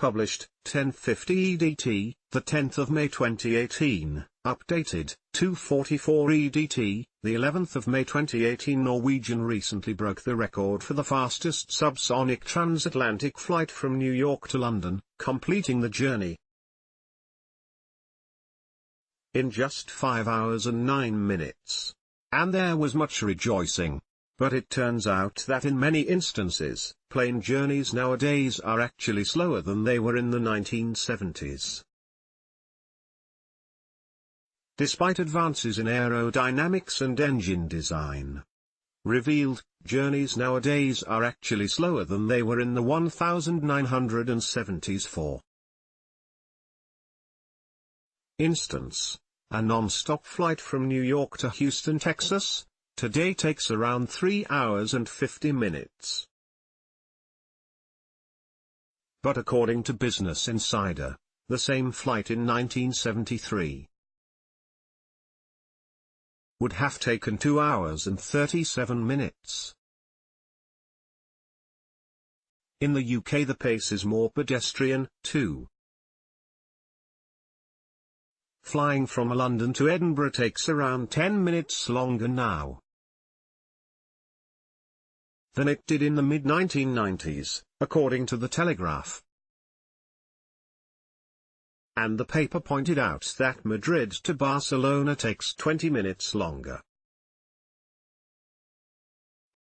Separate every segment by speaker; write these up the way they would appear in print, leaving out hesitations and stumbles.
Speaker 1: published, 1050 EDT, the 10th of May 2018, updated, 244 EDT, the 11th of May 2018. Norwegian recently broke the record for the fastest subsonic transatlantic flight from New York to London, completing the journey in just 5 hours and 9 minutes. And there was much rejoicing. But it turns out that in many instances, plane journeys nowadays are actually slower than they were in the 1970s. Despite advances in aerodynamics and engine design, revealed, journeys nowadays are actually slower than they were in the 1970s. For instance, a non-stop flight from New York to Houston, Texas, today takes around 3 hours and 50 minutes. But according to Business Insider, the same flight in 1973 would have taken 2 hours and 37 minutes. In the UK the pace is more pedestrian, too. Flying from London to Edinburgh takes around 10 minutes longer now than it did in the mid-1990s, according to the Telegraph. And the paper pointed out that Madrid to Barcelona takes 20 minutes longer.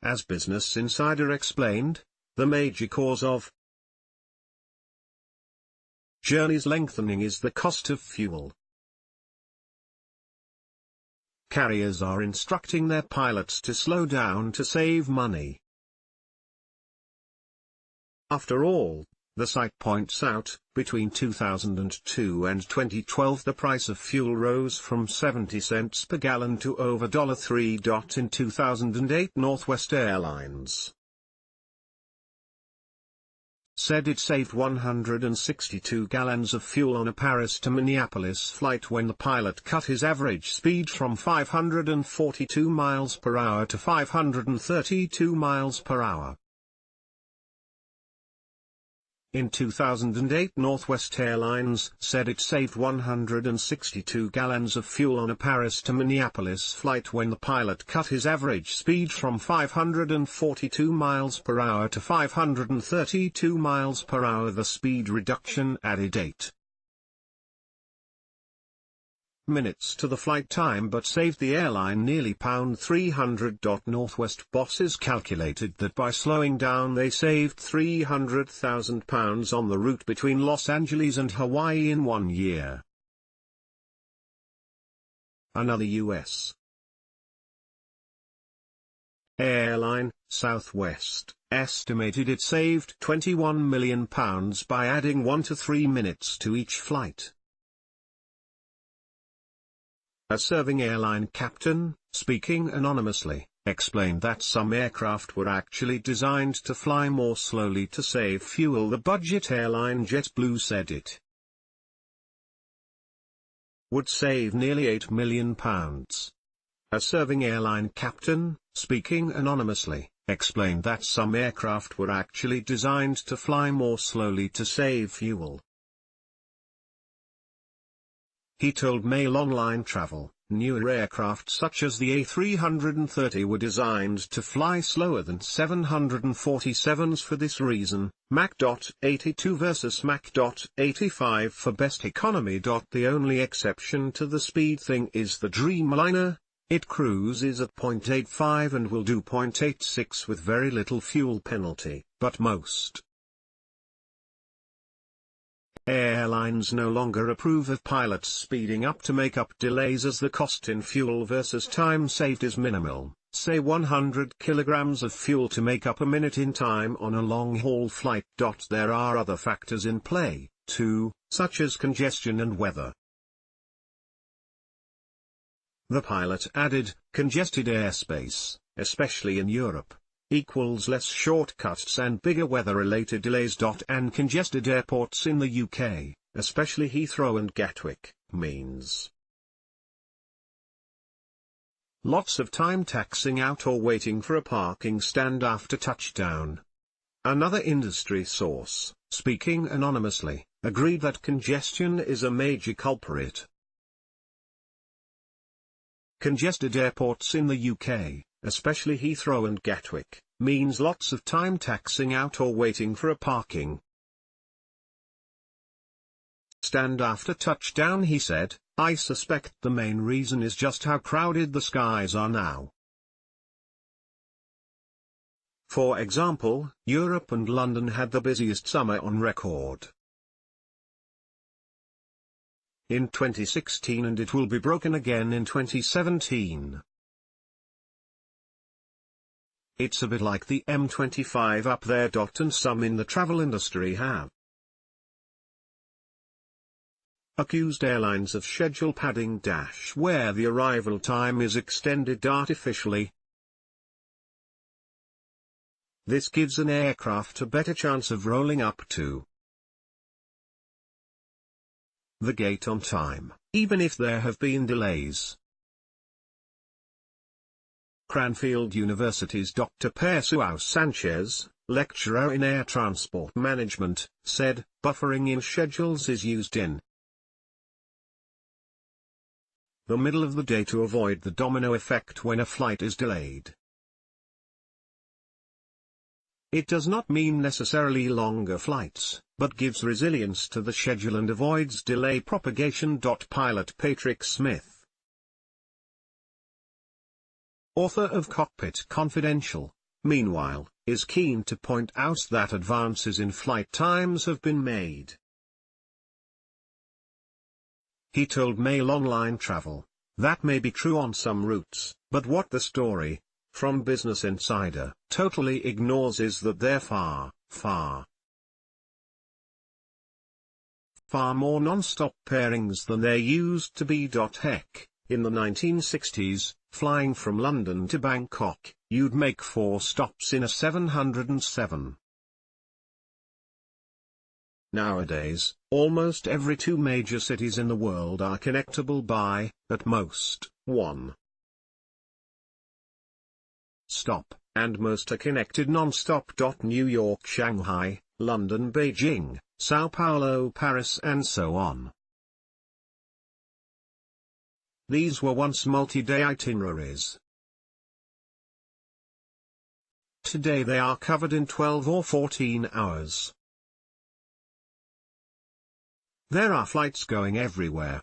Speaker 1: As Business Insider explained, the major cause of journeys lengthening is the cost of fuel. Carriers are instructing their pilots to slow down to save money. After all, the site points out, between 2002 and 2012 the price of fuel rose from 70 cents per gallon to over $3. In 2008 Northwest Airlines said it saved 162 gallons of fuel on a Paris to Minneapolis flight when the pilot cut his average speed from 542 miles per hour to 532 miles per hour. In 2008 Northwest Airlines said it saved 162 gallons of fuel on a Paris to Minneapolis flight when the pilot cut his average speed from 542 miles per hour to 532 miles per hour. The speed reduction added 8 minutes to the flight time but saved the airline nearly £300. Northwest bosses calculated that by slowing down they saved £300,000 on the route between Los Angeles and Hawaii in 1 year. Another U.S. airline, Southwest, estimated it saved £21 million by adding 1 to 3 minutes to each flight. A serving airline captain, speaking anonymously, explained that some aircraft were actually designed to fly more slowly to save fuel. The budget airline JetBlue said it would save nearly £8 million. A serving airline captain, speaking anonymously, explained that some aircraft were actually designed to fly more slowly to save fuel. He told Mail Online Travel, newer aircraft such as the A330 were designed to fly slower than 747s for this reason. Mach 82 versus Mach 85 for best economy. The only exception to the speed thing is the Dreamliner. It cruises at 0.85 and will do 0.86 with very little fuel penalty, but most airlines no longer approve of pilots speeding up to make up delays as the cost in fuel versus time saved is minimal, say 100 kilograms of fuel to make up a minute in time on a long-haul flight. There are other factors in play, too, such as congestion and weather. The pilot added, congested airspace, especially in Europe, equals less shortcuts and bigger weather-related delays. And congested airports in the UK, especially Heathrow and Gatwick, means lots of time taxing out or waiting for a parking stand after touchdown. Another industry source, speaking anonymously, agreed that congestion is a major culprit. Congested airports in the UK, especially Heathrow and Gatwick, means lots of time taxing out or waiting for a parking stand after touchdown. He said, "I suspect the main reason is just how crowded the skies are now. For example, Europe and London had the busiest summer on record in 2016, and it will be broken again in 2017. It's a bit like the M25 up there. And some in the travel industry have accused airlines of schedule padding where the arrival time is extended artificially. This gives an aircraft a better chance of rolling up to the gate on time, even if there have been delays." Cranfield University's Dr. Persuao Sanchez, lecturer in air transport management, said, "Buffering in schedules is used in the middle of the day to avoid the domino effect when a flight is delayed. It does not mean necessarily longer flights, but gives resilience to the schedule and avoids delay propagation." Pilot Patrick Smith, author of Cockpit Confidential, meanwhile, is keen to point out that advances in flight times have been made. He told Mail Online Travel, "That may be true on some routes, but what the story, from Business Insider, totally ignores is that there are far more non-stop pairings than there used to be. Heck, in the 1960s, flying from London to Bangkok, you'd make 4 stops in a 707. Nowadays, almost every 2 major cities in the world are connectable by, at most, 1 stop, and most are connected non-stop. New York, Shanghai, London, Beijing, Sao Paulo, Paris, and so on. These were once multi-day itineraries. Today they are covered in 12 or 14 hours. There are flights going everywhere,